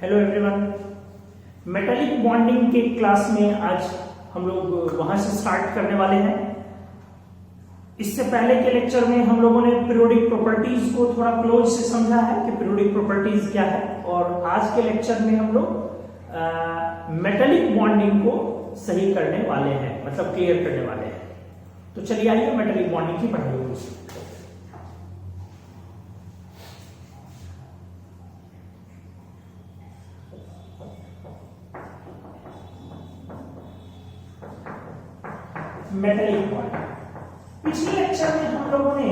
Hello everyone. Metallic bonding के class में आज हम लोग वहां से स्टार्ट करने वाले हैं। इससे पहले के लेक्चर में हम लोगों ने पीरियोडिक प्रॉपर्टीज को थोड़ा क्लोज से समझा है कि पीरियोडिक प्रॉपर्टीज क्या है, और आज के लेक्चर में हम लोग मेटालिक बॉन्डिंग को सही करने वाले हैं, मतलब क्लियर करने वाले हैं। तो चलिए आइए मेटालिक बॉन्डिंग की पढ़ाई होगी। मेटालिक बॉन्डिंग, पिछले लेक्चर में हम लोगों ने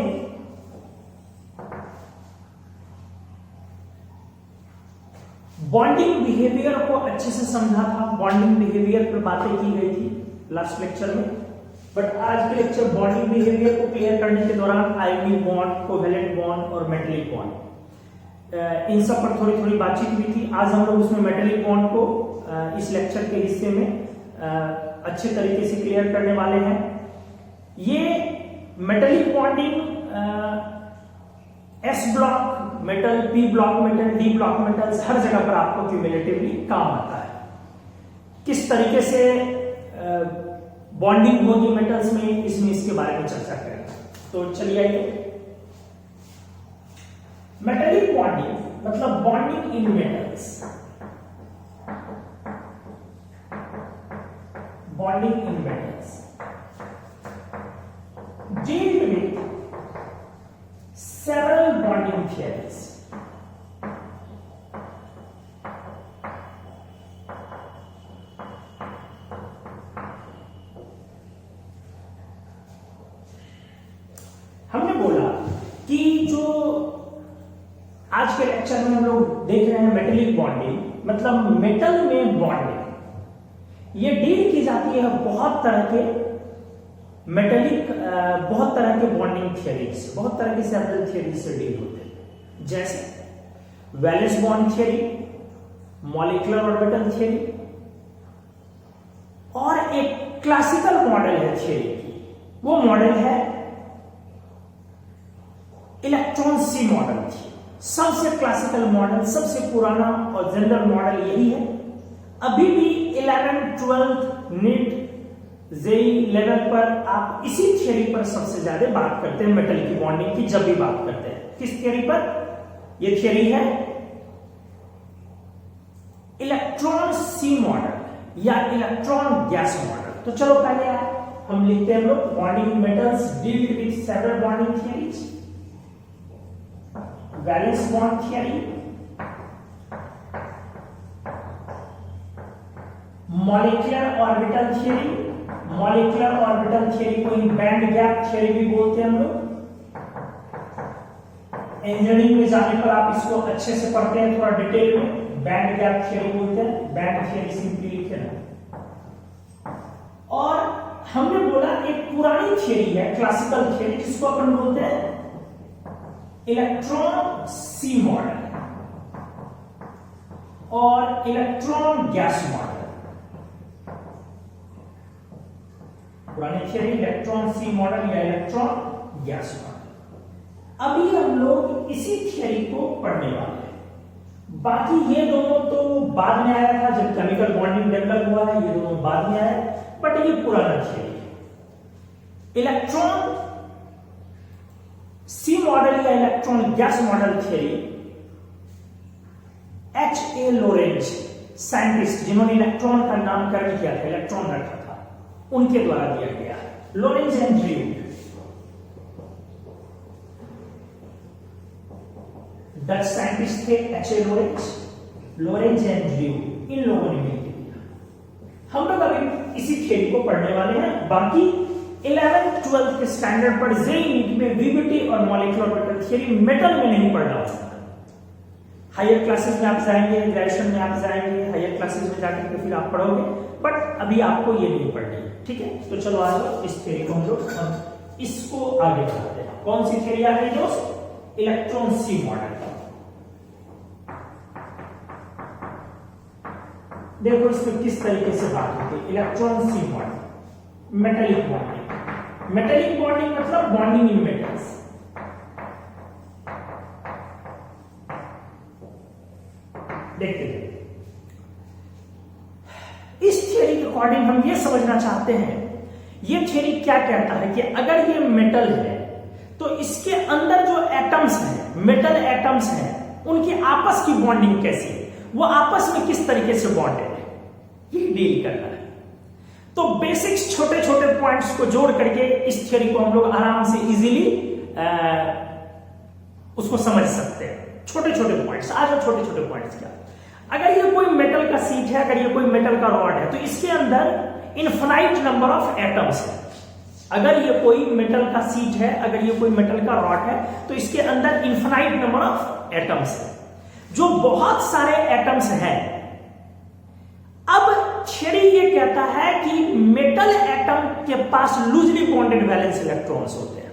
बॉन्डिंग बिहेवियर को अच्छे से समझा था। बॉन्डिंग बिहेवियर पर बातें की गई थी लास्ट लेक्चर में, बट आज के लेक्चर बॉन्डिंग बिहेवियर को क्लियर करने के दौरान आयोनिक बॉन्ड, कोवेलेंट बॉन्ड और मेटालिक बॉन्ड, इन सब पर थोड़ी थोड़ी बातचीत हुई थी। आज हम लोग उसमें मेटालिक बॉन्ड को इस लेक्चर के हिस्से में अच्छे तरीके से क्लियर करने वाले हैं। ये metallic bonding S block metal, P block metal, D block metals हर जगह पर आपको क्यूमुलेटिवली काम आता है। किस तरीके से बॉन्डिंग होगी मेटल्स में, इसमें इसके बारे में चर्चा करेंगे। तो चलिए आइए। मेटालिक बॉन्डिंग मतलब bonding in metals. Bonding in metals deal with several bonding theories. हमने बोला कि जो आज के लेक्चर में हम लोग देख रहे हैं मेटालिक बॉन्डिंग मतलब मेटल में बॉन्डिंग, ये डील की जाती है बहुत तरह के मेटालिक, बहुत तरह के बॉन्डिंग थियरीज, बहुत तरह की सेवरल थियरीज से डील होते हैं, जैसे valence bond theory, molecular orbital theory, और एक क्लासिकल मॉडल है थियरी की, वो मॉडल है इलेक्ट्रॉन सी मॉडल थी। सबसे क्लासिकल मॉडल, सबसे पुराना और जनरल मॉडल यही है। अभी भी 11th 12th NEET JEE level पर आप इसी थियरी पर सबसे ज्यादा बात करते हैं। मेटल की बॉन्डिंग की जब भी बात करते हैं, किस थियरी पर? यह थियरी है इलेक्ट्रॉन सी मॉडल या इलेक्ट्रॉन गैस मॉडल। तो चलो पहले हम लिखते हैं लोग bonding metals deal with several bonding theories. Valence bond theory, molecular orbital theory, molecular orbital theory को बैंड गैप थियरी भी बोलते हैं हम लोग। इंजीनियरिंग में जाने पर आप इसको अच्छे से पढ़ते हैं थोड़ा डिटेल में, बैंड गैप थियरी बोलते हैं, बैंड थियरी सिंपली लिखे ना। और हमने बोला एक पुरानी थियरी है क्लासिकल थियरी, जिसको अपन बोलते हैं इलेक्ट्रॉन सी मॉडल और इलेक्ट्रॉन गैस मॉडल। पुरानी थियरी इलेक्ट्रॉन सी मॉडल या इलेक्ट्रॉन गैस मॉडल। अभी हम लोग इसी थियरी को पढ़ने वाले हैं। बाकी ये दोनों तो बाद में आया था, जब केमिकल बॉन्डिंग डेवलप हुआ है, ये दोनों बाद में आया, बट ये पुराना थियरी है। इलेक्ट्रॉन सी मॉडल या electron gas model theory H.A. Lorentz, scientist जिन्होंने इलेक्ट्रॉन का नामकरण किया था, इलेक्ट्रॉन रखा था, उनके द्वारा दिया गया। Lorentz and Drew, Dutch scientist थे H.A. लोरेंज एंड ड्रू, इन लोगों ने मिलकर दिया। हम लोग अभी इसी थियरी को पढ़ने वाले हैं। बाकी 11th 12th के स्टैंडर्ड पर जेई नीट में वीबीटी और मॉलिक्यूलर ऑर्बिटल थियरी मेटल में नहीं पढ़ना होता। हायर क्लासेस में आप जाएंगे, ग्रेजुएशन में आप जाएंगे, हायर क्लासेस में जाकर के फिर आप पढ़ोगे, बट अभी आपको ये नहीं पढ़नी, ठीक है। तो चलो आज इस थियरी को हम लोग इसको आगे बढ़ाते हैं। कौन सी थियरी आ गई दोस्त? Electron sea model. देखो इसमें किस तरीके से बात होती है। Electron sea model, metallic bonding. Metallic bonding मतलब बॉन्डिंग इन मेटल्स। देखते हैं अकॉर्डिंग हम ये समझना चाहते हैं, ये थ्योरी क्या कहता है कि अगर ये मेटल है तो इसके अंदर जो एटम्स हैं, मेटल एटम्स हैं, उनकी आपस की बॉन्डिंग कैसी है, वो आपस में किस तरीके से बॉन्डेड है, ये डील करना है। तो बेसिक्स छोटे छोटे पॉइंट्स को जोड़ करके इस थ्योरी को हम लोग आराम से इजीली उसको समझ सकते हैं। छोटे छोटे पॉइंट्स, आज छोटे छोटे पॉइंट्स क्या, अगर ये कोई मेटल का सीट है, अगर ये कोई मेटल का रॉड है, तो इसके अंदर इनफाइनाइट नंबर ऑफ एटम्स है। अगर ये कोई मेटल का सीट है, अगर ये कोई मेटल का रॉड है, तो इसके अंदर इनफाइनाइट नंबर ऑफ एटम्स है, जो बहुत सारे एटम्स हैं। अब थ्योरी ये कहता है कि मेटल एटम के पास लूजली बॉन्डेड वैलेंस इलेक्ट्रॉन्स होते हैं,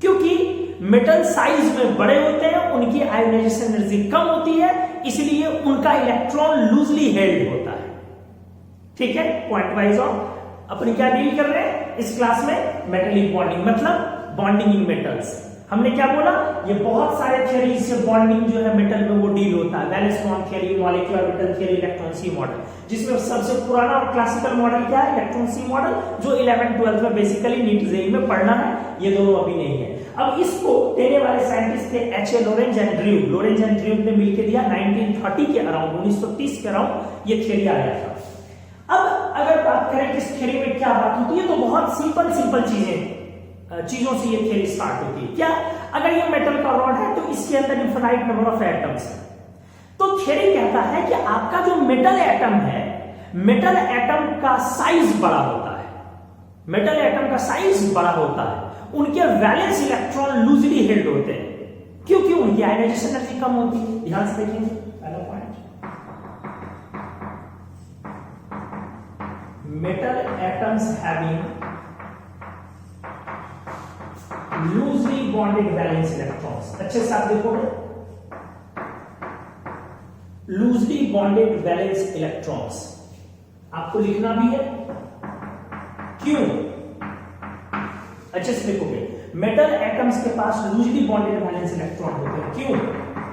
क्योंकि मेटल साइज में बड़े होते हैं, उनकी आयोनाइजेशन एनर्जी कम होती है, इसलिए उनका इलेक्ट्रॉन लूजली हेल्ड होता है। ठीक है, पॉइंट वाइज ऑफ अपनी क्या डील कर रहे हैं इस क्लास में, मेटलिक बॉन्डिंग, मतलब बॉन्डिंग इन मेटल्स। हमने क्या बोला, ये बहुत सारे थ्योरी से बॉन्डिंग जो है मेटल में वो डील होता है। Valence bond theory, molecular orbital theory, electron sea model, जिसमें सबसे पुराना और क्लासिकल मॉडल क्या है, इलेक्ट्रॉन सी मॉडल, जो 11th 12th में बेसिकली नीट जेईई में पढ़ना है। ये दोनों अभी नहीं है। अब इसको देने वाले साइंटिस्ट थे H A Lorentz and Drew. Lorentz and Drew ने मिलकर दिया 1930 के अराउंड, 1930 के अराउंड ये थ्योरी आया था। अब अगर बात करें कि इस थ्योरी में क्या बात होती है, तो बहुत सिंपल चीजों से ये थ्योरी स्टार्ट होती है। क्या, अगर ये मेटल का रॉड है तो इसके अंदर इनफाइनाइट नंबर ऑफ एटम्स है, तो थ्योरी कहता है कि आपका जो मेटल एटम है, मेटल एटम का साइज बड़ा होता है, मेटल एटम का साइज बड़ा होता है, उनके वैलेंस इलेक्ट्रॉन लूजली हेल्ड होते हैं, क्योंकि उनकी आयोनाइजेशन एनर्जी कम होती है। ध्यान से देखेंगे पहला point, metal atoms having loosely bonded valence electrons. अच्छे से आप देखोगे, लूजली बॉन्डेड वैलेंस इलेक्ट्रॉन्स आपको लिखना भी है, क्यों, अच्छे से देखोगे, मेटल एटम्स के पास लूजली बॉन्डेड वैलेंस इलेक्ट्रॉन होते हैं, क्यों,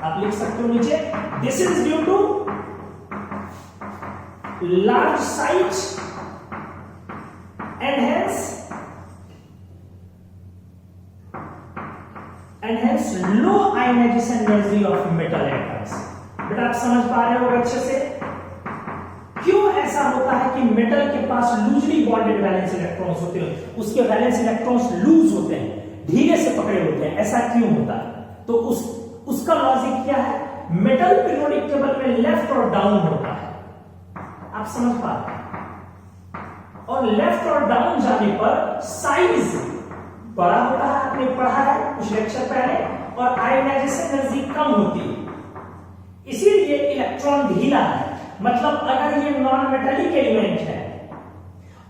आप लिख सकते हो नीचे, this is due to large size and hence low ionisation energy of metal atoms. बेटा आप समझ पा रहे हो अच्छे से, क्यों ऐसा होता है कि मेटल के पास लूजली बॉन्डेड वैलेंस इलेक्ट्रॉन्स होते हैं, उसके वैलेंस इलेक्ट्रॉन्स लूज होते हैं, धीरे से पकड़े होते हैं, ऐसा क्यों होता है? तो उसका लॉजिक क्या है, मेटल पीरियोडिक टेबल में लेफ्ट और डाउन होता है, आप समझ पा रहे हैं, और लेफ्ट और डाउन जाने पर साइज बड़ा होता है, आपने पढ़ा है कुछ लेक्चर पहले, और आयोनाइजेशन एनर्जी कम होती है, इसीलिए इलेक्ट्रॉन ढीला है। मतलब अगर ये नॉन मेटालिक एलिमेंट है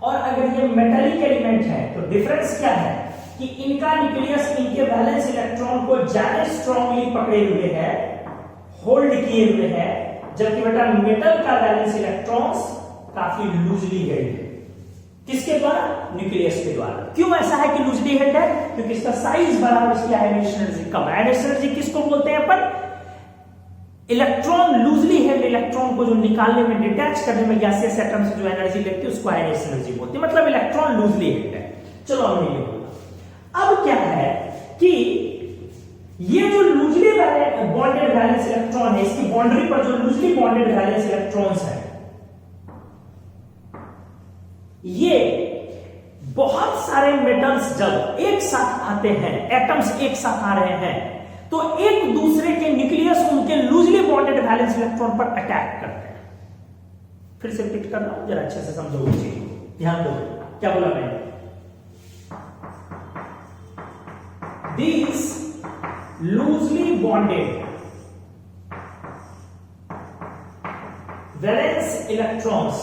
और अगर ये मेटालिक एलिमेंट है, तो डिफरेंस क्या है कि इनका न्यूक्लियस इनके वैलेंस इलेक्ट्रॉन को ज्यादा स्ट्रांगली पकड़े हुए है, होल्ड किए हुए है, जबकि बेटा मेटल का वैलेंस इलेक्ट्रॉन्स काफी लूजली हेल्ड है। किसके द्वारा? न्यूक्लियस के द्वारा। क्यों ऐसा है कि लूजली हेल्ड है? क्योंकि इसका साइज बड़ा और इसकी आयोनाइजेशन एनर्जी कम। आयोनाइजेशन एनर्जी किसको बोलते हैं अपन? इलेक्ट्रॉन लूजली हेल्ड इलेक्ट्रॉन को जो निकालने में, डिटैच करने में गैसियस एटम से जो एनर्जी लगती है उसको आयोनाइजेशन एनर्जी बोलते हैं। मतलब इलेक्ट्रॉन लूजली हेल्ड है। चलो हमने ये बोला। अब क्या है कि ये जो लूजली बॉन्डेड वैलेंस इलेक्ट्रॉन है, इसकी बाउंड्री पर जो लूजली बॉन्डेड वैलेंस इलेक्ट्रॉन्स है, ये बहुत सारे मेटल्स जब एक साथ आते हैं, एटम्स एक साथ आ रहे हैं, तो एक दूसरे के न्यूक्लियस उनके लूजली बॉन्डेड वैलेंस इलेक्ट्रॉन पर अटैक करते हैं। फिर से रिपीट कर रहा हूं, जरा अच्छे से समझोगे चीज को, ध्यान दो। क्या बोला मैंने? These loosely bonded valence electrons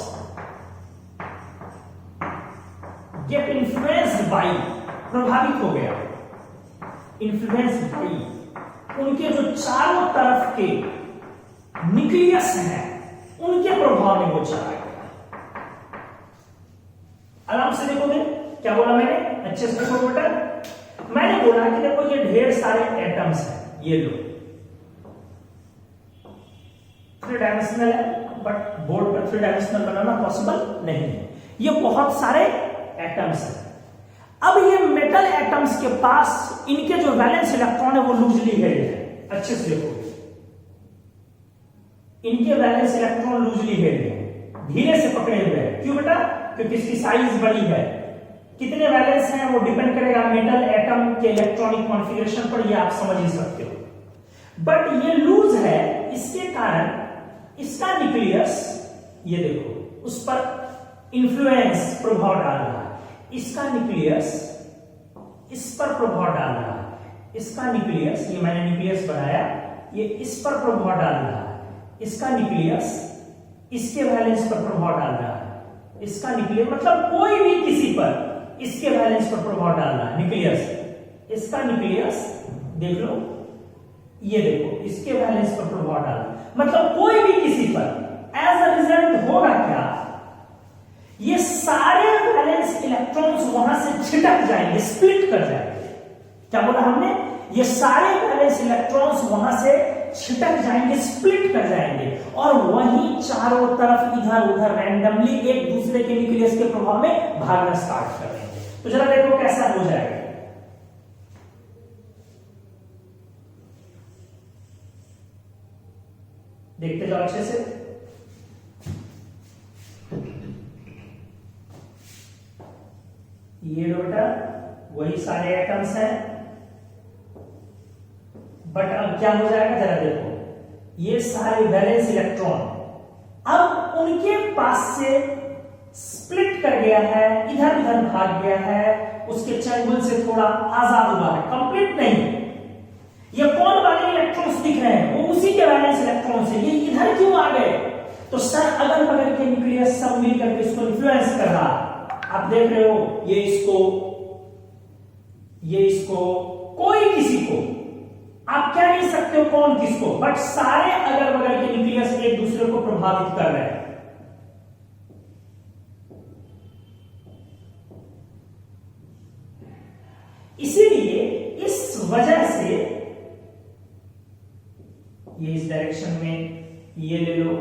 get influenced by, प्रभावित हो गया, influenced by उनके जो चारों तरफ के न्यूक्लियस हैं, उनके प्रभाव में वो चला गया। आराम से देखोगे क्या बोला मैंने, अच्छे से देखो बेटा। मैंने बोला कि देखो ये ढेर सारे एटम्स हैं, ये लो 3 डायमेंशनल है, बट बोर्ड पर 3 डायमेंशनल बनाना पॉसिबल नहीं है। ये बहुत सारे एटम्स हैं। अब ये मेटल एटम्स के पास इनके जो वैलेंस इलेक्ट्रॉन है वो लूजली हेल्ड है। अच्छे से देखो, इनके वैलेंस इलेक्ट्रॉन लूजली हेल्ड है, धीरे से पकड़े हुए हैं। क्यों बेटा? क्योंकि इसकी साइज बड़ी है। कितने वैलेंस हैं वो डिपेंड करेगा मेटल एटम के इलेक्ट्रॉनिक कॉन्फ़िगरेशन पर, ये आप समझ ही सकते हो। बट ये लूज है, इसके कारण इसका न्यूक्लियस, ये देखो, उस पर इन्फ्लुएंस, प्रभाव डाल रहा है। इसका न्यूक्लियस इस पर प्रभाव डाल रहा है। इसका न्यूक्लियस, ये मैंने न्यूक्लियस बनाया, ये इस पर प्रभाव डाल रहा है। इसका न्यूक्लियस इसके वैलेंस पर प्रभाव डाल रहा है। इसका न्यूक्लियस मतलब कोई भी किसी पर इसके वैलेंस पर प्रभाव डाल रहा है। न्यूक्लियस, इसका न्यूक्लियस देख लो, ये देखो, इसके वैलेंस पर प्रभाव डाल रहा है, मतलब कोई भी किसी पर। एज अ रिजल्ट होगा क्या? ये सारे वैलेंस इलेक्ट्रॉन्स वहां से छिटक जाएंगे, स्प्लिट कर जाएंगे। क्या बोला हमने? ये सारे वैलेंस इलेक्ट्रॉन्स वहां से छिटक जाएंगे, स्प्लिट कर जाएंगे, और वहीं चारों तरफ इधर उधर रैंडमली एक दूसरे के न्यूक्लियस के प्रभाव में भागना स्टार्ट कर देंगे। तो जरा देखो कैसा हो जाएगा। देखते जाओ अच्छे से। ये लो बेटा, वही सारे एटम्स हैं, बट अब क्या हो जाएगा जरा देखो। ये सारे वैलेंस इलेक्ट्रॉन अब उनके पास से स्प्लिट कर गया है, इधर उधर भाग गया है, उसके चंगुल से थोड़ा आजाद हुआ है, कंप्लीट नहीं। ये कौन वाले इलेक्ट्रॉन्स दिख रहे हैं? वो उसी के वैलेंस इलेक्ट्रॉन से। ये इधर क्यों आ गए? तो सर अगल बगल के न्यूक्लियस सब मिलकर के इसको इन्फ्लुएंस कर रहा। आप देख रहे हो, ये इसको, कोई किसी को आप कह नहीं सकते हो कौन किसको, बट सारे अगल बगल के न्यूक्लियस एक दूसरे को प्रभावित कर रहे हैं। इसीलिए इस वजह से ये इस डायरेक्शन में, ये ले लो,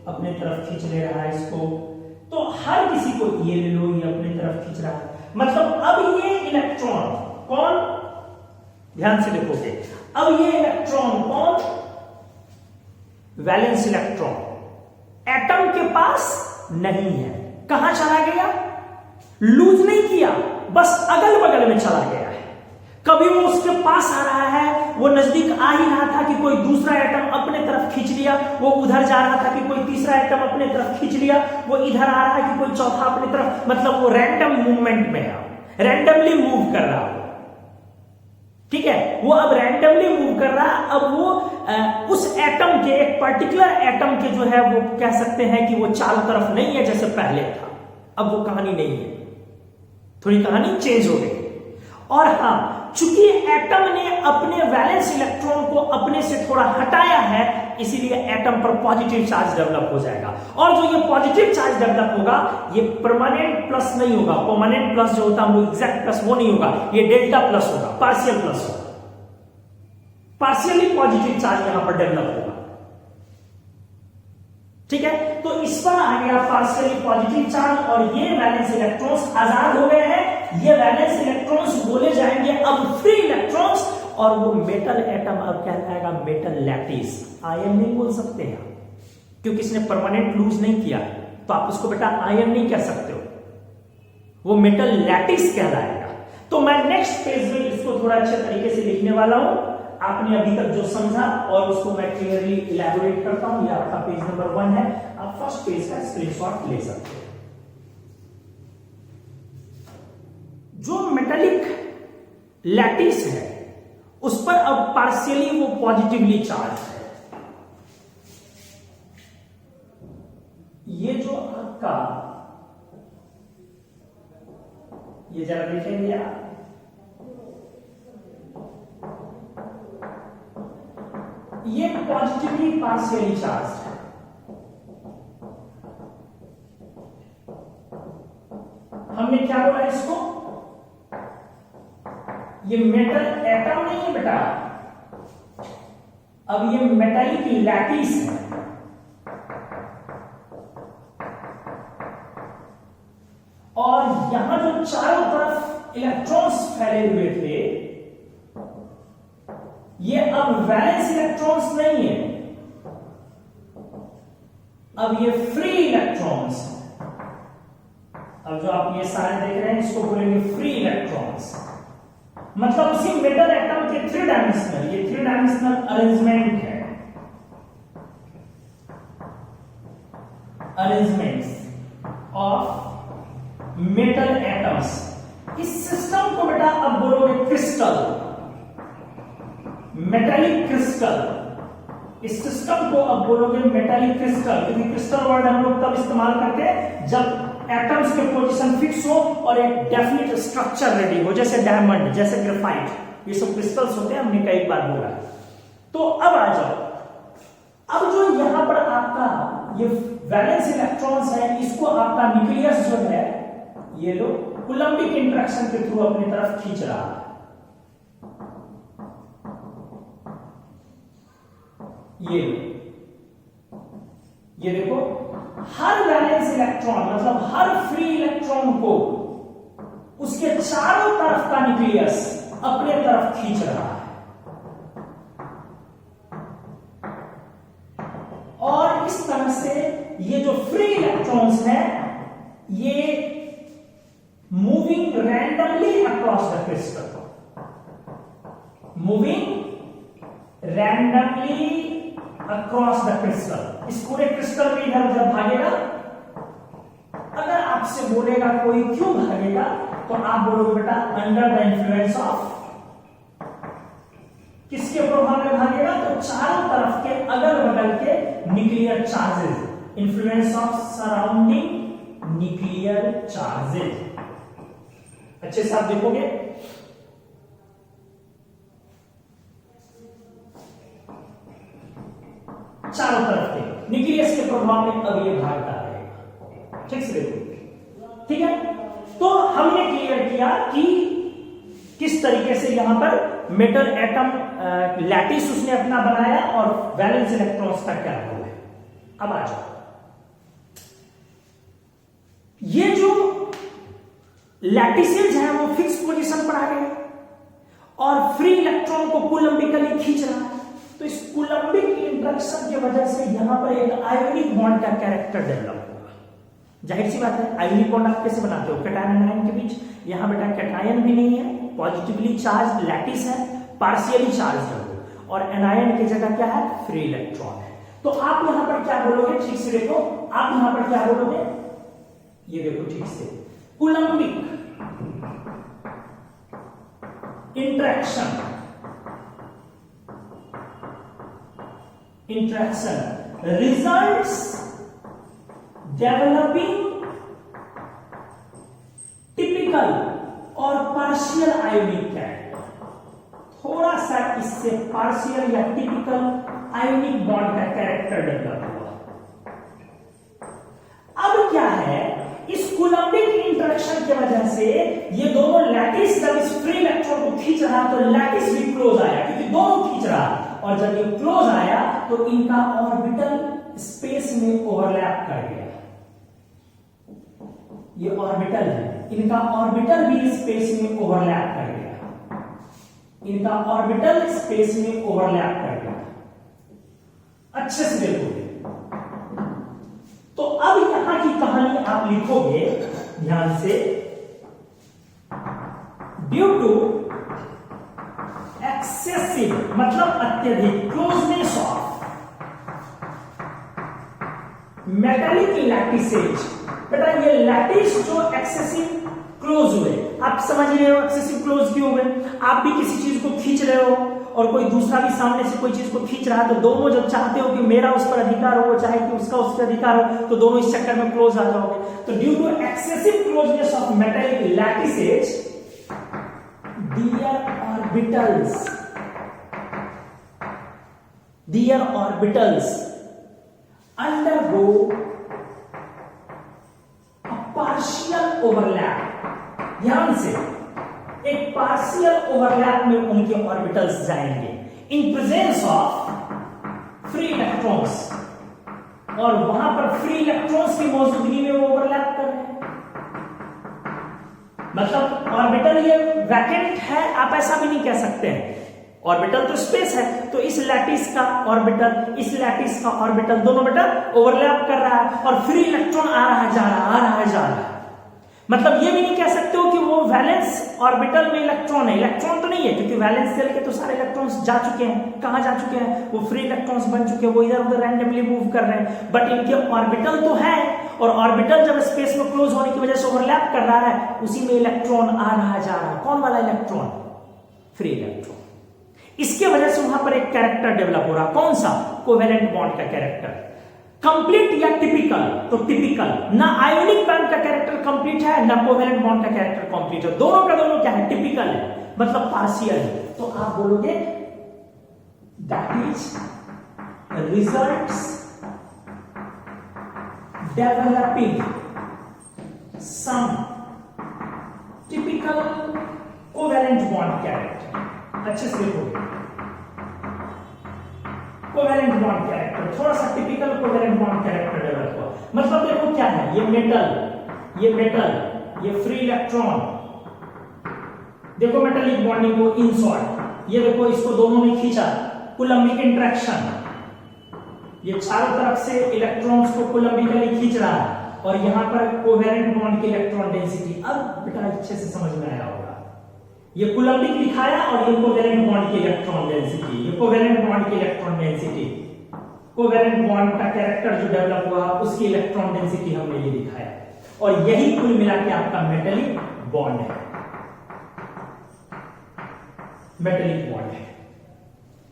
अपने तरफ खींच ले रहा है इसको, तो हर किसी को ये ले लो, ये अपने तरफ खींच रहा है। मतलब अब ये इलेक्ट्रॉन कौन, ध्यान से देखोगे, अब ये इलेक्ट्रॉन कौन? वैलेंस इलेक्ट्रॉन एटम के पास नहीं है। कहां चला गया? लूज नहीं किया, बस अगल बगल में चला गया है। कभी वो उसके पास आ रहा है, वो नजदीक आ ही रहा था कि कोई दूसरा एटम अपने तरफ खींच लिया, वो उधर जा रहा था कि कोई तीसरा एटम अपने तरफ खींच लिया, वो इधर आ रहा है कि कोई चौथा अपने तरफ, मतलब वो रैंडम मूवमेंट में है, रैंडमली मूव कर रहा है। ठीक है, वो अब रैंडमली मूव कर रहा है। अब वो उस एटम के, एक पर्टिकुलर एटम के जो है वो कह सकते हैं कि वो चारों तरफ नहीं है जैसे पहले था। अब वो कहानी नहीं है, थोड़ी कहानी चेंज हो गई। और हां, चूंकि एटम ने अपने वैलेंस इलेक्ट्रॉन को अपने से थोड़ा हटाया है, इसीलिए एटम पर पॉजिटिव चार्ज डेवलप हो जाएगा। और जो ये पॉजिटिव चार्ज डेवलप होगा, ये परमानेंट प्लस नहीं होगा। परमानेंट प्लस जो होता है वो एग्जैक्ट प्लस वो नहीं होगा, ये डेल्टा प्लस होगा, पार्शियल प्लस होगा। पार्शियली पॉजिटिव चार्ज यहां पर डेवलप होगा। ठीक है, तो इस पर आ गया पार्शियली पॉजिटिव चार्ज, और ये वैलेंस इलेक्ट्रॉन्स आजाद हो गए हैं। ये वैलेंस इलेक्ट्रॉन्स बोले जाएंगे अब फ्री इलेक्ट्रॉन्स, और वो मेटल एटम अब कहलाएगा मेटल लैटिस। आयन नहीं बोल सकते हैं क्योंकि इसने परमानेंट लूज नहीं किया, तो आप उसको बेटा आयन नहीं कह सकते हो, वो मेटल लैटिस कहलाएगा। तो मैं नेक्स्ट पेज में इसको थोड़ा अच्छे तरीके से लिखने वाला हूं। आपने अभी तक जो समझा और उसको मैं क्लियरली इलैबोरेट करता हूं। ये आपका पेज नंबर 1 है, आप फर्स्ट पेज का स्क्रीनशॉट ले सकते हो। जो मेटालिक लैटिस है उस पर अब पार्शियली वो पॉजिटिवली चार्ज है। ये जो आपका, ये जरा देखेंगे आप, ये पॉजिटिवली पार्शियली चार्ज है। हमने क्या बोला इसको? ये मेटल एटम नहीं है बेटा, अब ये मेटालिक लैटिस है। और यहां जो चारों तरफ इलेक्ट्रॉन्स फैले हुए थे, ये अब वैलेंस इलेक्ट्रॉन्स नहीं है, अब ये फ्री इलेक्ट्रॉन्स है। अब जो आप ये सारे देख रहे हैं इसको बोलेंगे फ्री इलेक्ट्रॉन्स। मतलब उसी मेटल एटम के थ्री डायमेंशनल, ये थ्री डायमेंशनल अरेंजमेंट है, अरेंजमेंट्स ऑफ मेटल एटम्स। इस सिस्टम को बेटा अब बोलोगे क्रिस्टल, मेटालिक क्रिस्टल। इस सिस्टम को अब बोलोगे मेटालिक क्रिस्टल, क्योंकि क्रिस्टल वर्ड हम लोग तब इस्तेमाल करते हैं जब एटम्स के पोजीशन फिक्स हो और एक डेफिनेट स्ट्रक्चर रेडी हो, जैसे डायमंड, जैसे ग्रेफाइट, ये सब क्रिस्टल्स होते हैं, हमने कई बार बोला। तो अब आ जाओ, अब जो यहां पर आपका ये वैलेंस इलेक्ट्रॉन्स है, इसको आपका न्यूक्लियस जो है ये लो कूलम्बिक इंटरेक्शन के थ्रू अपनी तरफ खींच रहा है। ये देखो, हर वैलेंस इलेक्ट्रॉन मतलब हर फ्री इलेक्ट्रॉन को उसके चारों तरफ का न्यूक्लियस अपने तरफ खींच रहा है। और इस तरह से ये जो फ्री इलेक्ट्रॉन्स हैं ये moving randomly across the crystal, moving randomly across the crystal. इस पूरे क्रिस्टल में इधर उधर भागेगा। अगर आपसे बोलेगा कोई क्यों भागेगा, तो आप बोलोगे बेटा अंडर द इन्फ्लुएंस ऑफ, किसके प्रभाव में भागेगा, तो चारों तरफ के अगल बगल के nuclear charges, influence of surrounding nuclear charges. अच्छे से आप देखोगे, चारों तरफ के न्यूक्लियस के प्रभाव में अब ये भागता रहेगा। ठीक से देखो, ठीक है। तो हमने क्लियर किया कि किस तरीके से यहां पर मेटल एटम लैटिस उसने अपना बनाया और वैलेंस इलेक्ट्रॉन्स का क्या रोल है। अब आ जाओ, ये जो लैटिसेज है वो फिक्स पोजीशन पर आ गए और फ्री इलेक्ट्रॉन को कूलम्बिकली खींच रहा है। तो इस कूलम्बिक इंटरेक्शन की वजह से यहां पर एक आयोनिक बॉन्ड का कैरेक्टर डेवलप होगा। जाहिर सी बात है, आयोनिक बॉन्ड आप कैसे बनाते हो, कैटायन एनायन के बीच। यहां बेटा कैटायन भी नहीं है, पॉजिटिवली चार्ज लैटिस है, पार्शियली चार्ज है और एनायन की जगह क्या है, फ्री इलेक्ट्रॉन है। तो आप यहां पर क्या बोलोगे, ठीक से देखो, आप यहां पर क्या बोलोगे, ये देखो ठीक से, Coulombic interaction results developing typical और partial ionic character। थोड़ा सा इससे partial या typical ionic bond का कैरेक्टर डेवलप हुआ। अब क्या है, इस कूलम्बिक इंटरेक्शन की वजह से ये दोनों लैटिस जब इस फ्री इलेक्ट्रॉन को खींच रहा तो लैटिस भी क्लोज आया, क्योंकि दोनों खींच रहा, और जब ये क्लोज आया तो इनका ऑर्बिटल स्पेस में ओवरलैप कर गया। ये ऑर्बिटल है, इनका ऑर्बिटल भी स्पेस में ओवरलैप कर गया, इनका ऑर्बिटल स्पेस में ओवरलैप कर गया। अच्छे से देखोगे तो अब यहां की कहानी आप लिखोगे ध्यान से, ड्यू टू एक्सेसिव मतलब अत्यधिक क्लोजनेस ऑफ मेटालिक लैटिसेज। बेटा ये लैटिस जो एक्सेसिव क्लोज हुए, आप समझ रहे हो एक्सेसिव क्लोज क्यों हुए। आप भी किसी चीज को खींच रहे हो और कोई दूसरा भी सामने से कोई चीज को खींच रहा है, तो दोनों जब चाहते हो कि मेरा उस पर अधिकार हो, चाहे कि उसका उस पर अधिकार हो, तो दोनों इस चक्कर में क्लोज आ जाओगे। तो due to excessive closeness of metallic lattices their orbitals undergo a partial overlap। ध्यान से, एक पार्शियल ओवरलैप में उनके ऑर्बिटल्स जाएंगे in presence of free electrons, और वहां पर फ्री इलेक्ट्रॉन्स की मौजूदगी में वो ओवरलैप कर रहे हैं। मतलब ऑर्बिटल ये वैकेंट है, आप ऐसा भी नहीं कह सकते हैं। ऑर्बिटल तो स्पेस है, तो इस लैटिस का ऑर्बिटल, इस लैटिस का ऑर्बिटल, दोनों बेटा ओवरलैप कर रहा है और फ्री इलेक्ट्रॉन आ रहा है जा रहा है, आ रहा है जा रहा है। मतलब ये भी नहीं कह सकते हो कि वो वैलेंस ऑर्बिटल में इलेक्ट्रॉन है, इलेक्ट्रॉन तो नहीं है, क्योंकि वैलेंस सेल के तो सारे इलेक्ट्रॉन्स जा चुके हैं। कहां जा चुके हैं? वो फ्री इलेक्ट्रॉन्स बन चुके हैं, वो इधर उधर रैंडमली मूव कर रहे हैं, बट इनके ऑर्बिटल तो है, और ऑर्बिटल जब स्पेस में क्लोज होने की वजह से ओवरलैप कर रहा है, उसी में इलेक्ट्रॉन आ रहा है जा रहा है। कौन वाला इलेक्ट्रॉन? Free electron. इसके वजह से वहां पर एक कैरेक्टर डेवलप हो रहा, कौन सा? कोवेलेंट बॉन्ड का कैरेक्टर। कंप्लीट या टिपिकल? तो टिपिकल। ना आयोनिक बॉन्ड का कैरेक्टर कंप्लीट है, ना कोवेलेंट बॉन्ड का कैरेक्टर कंप्लीट है, दोनों का दोनों क्या है? टिपिकल है, मतलब पार्शियल है। तो आप बोलोगे that is results developing some typical covalent bond character. अच्छे से देखोगे, कोवेलेंट बॉन्ड कैरेक्टर, थोड़ा सा typical covalent bond character develop हुआ। मतलब देखो क्या है, ये मेटल, ये मेटल, ये फ्री इलेक्ट्रॉन, देखो मेटालिक बॉन्डिंग को इन शॉर्ट, ये देखो इसको दोनों ने खींचा, कूलम्बिक इंटरेक्शन, ये चारों तरफ से इलेक्ट्रॉन्स को कूलम्बिकली खींच रहा है, और यहां पर कोवेलेंट बॉन्ड की इलेक्ट्रॉन डेंसिटी। अब बेटा अच्छे से समझ में आया होगा, ये कूलम्बिक दिखाया और ये कोवेलेंट बॉन्ड की इलेक्ट्रॉन डेंसिटी, ये कोवेलेंट बॉन्ड की इलेक्ट्रॉन डेंसिटी, कोवेलेंट बॉन्ड का कैरेक्टर जो डेवलप हुआ उसकी इलेक्ट्रॉन डेंसिटी हमने ये दिखाया, और यही कुल मिला के आपका मेटालिक बॉन्ड है, मेटालिक बॉन्ड है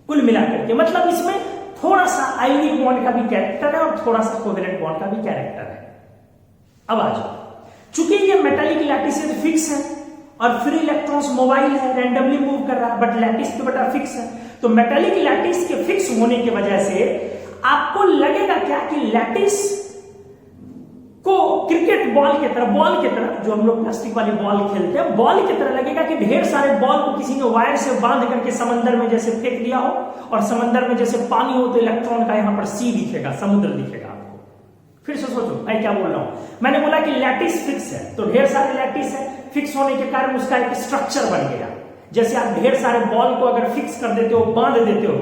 कुल मिलाकर के। मतलब इसमें थोड़ा सा आयोनिक बॉन्ड का भी कैरेक्टर है और थोड़ा सा कोवेलेंट बॉन्ड का भी कैरेक्टर है। अब आ जाओ, चूंकि ये मेटालिक लैटिस फिक्स है और फ्री इलेक्ट्रॉन्स मोबाइल है, रैंडमली मूव कर रहा है, बट लैटिस तो बेटा फिक्स है, तो मेटालिक लैटिस के फिक्स होने की वजह से आपको लगेगा क्या कि लैटिस को क्रिकेट बॉल की तरह, बॉल की तरह जो हम लोग प्लास्टिक वाली बॉल खेलते हैं, बॉल की तरह लगेगा कि ढेर सारे बॉल को किसी ने वायर से बांध करके समंदर में जैसे फेंक दिया हो, और समंदर में जैसे पानी हो तो इलेक्ट्रॉन का यहां पर सी दिखेगा, समुद्र दिखेगा आपको। फिर से सोचो मैं क्या बोल रहा हूं, मैंने बोला कि लैटिस फिक्स है, तो ढेर सारे लैटिस है, फिक्स होने के कारण उसका एक स्ट्रक्चर बन गया। जैसे आप ढेर सारे बॉल को अगर फिक्स कर देते हो, बांध देते हो,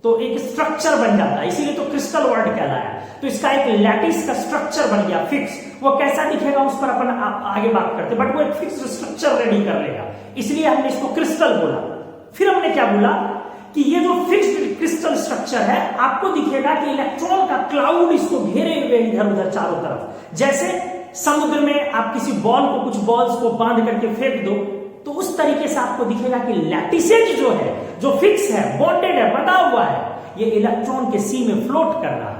तो एक स्ट्रक्चर बन जाता है, इसीलिए तो क्रिस्टल वर्ड कहलाया। तो इसका एक लैटिस का स्ट्रक्चर बन गया फिक्स। वो कैसा दिखेगा उस पर अपन आगे बात करते, बट वो एक फिक्स स्ट्रक्चर रेडी कर लेगा, इसलिए हमने इसको क्रिस्टल बोला। फिर हमने क्या बोला कि ये जो फिक्स्ड क्रिस्टल स्ट्रक्चर है, आपको दिखेगा कि इलेक्ट्रॉन का क्लाउड इसको घेरे हुए इधर उधर चारों तरफ। जैसे समुद्र में आप किसी बॉल को, कुछ बॉल्स को बांध करके फेंक दो, तो उस तरीके से आपको दिखेगा कि लैटिसेज जो है, जो फिक्स है, बॉन्डेड है, बंधा हुआ है, ये इलेक्ट्रॉन के सी में फ्लोट कर रहा है।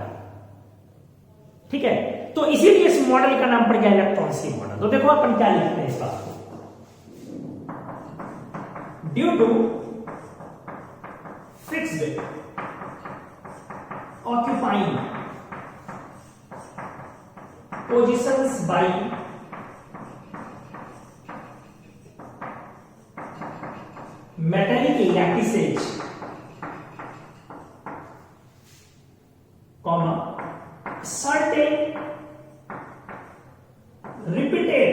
ठीक है, तो इसीलिए इस मॉडल का नाम पड़ गया इलेक्ट्रॉन सी मॉडल। तो देखो अपन क्या लिखते हैं इस बात को, due to fixed occupying positions by metallic lattices, comma certain repeated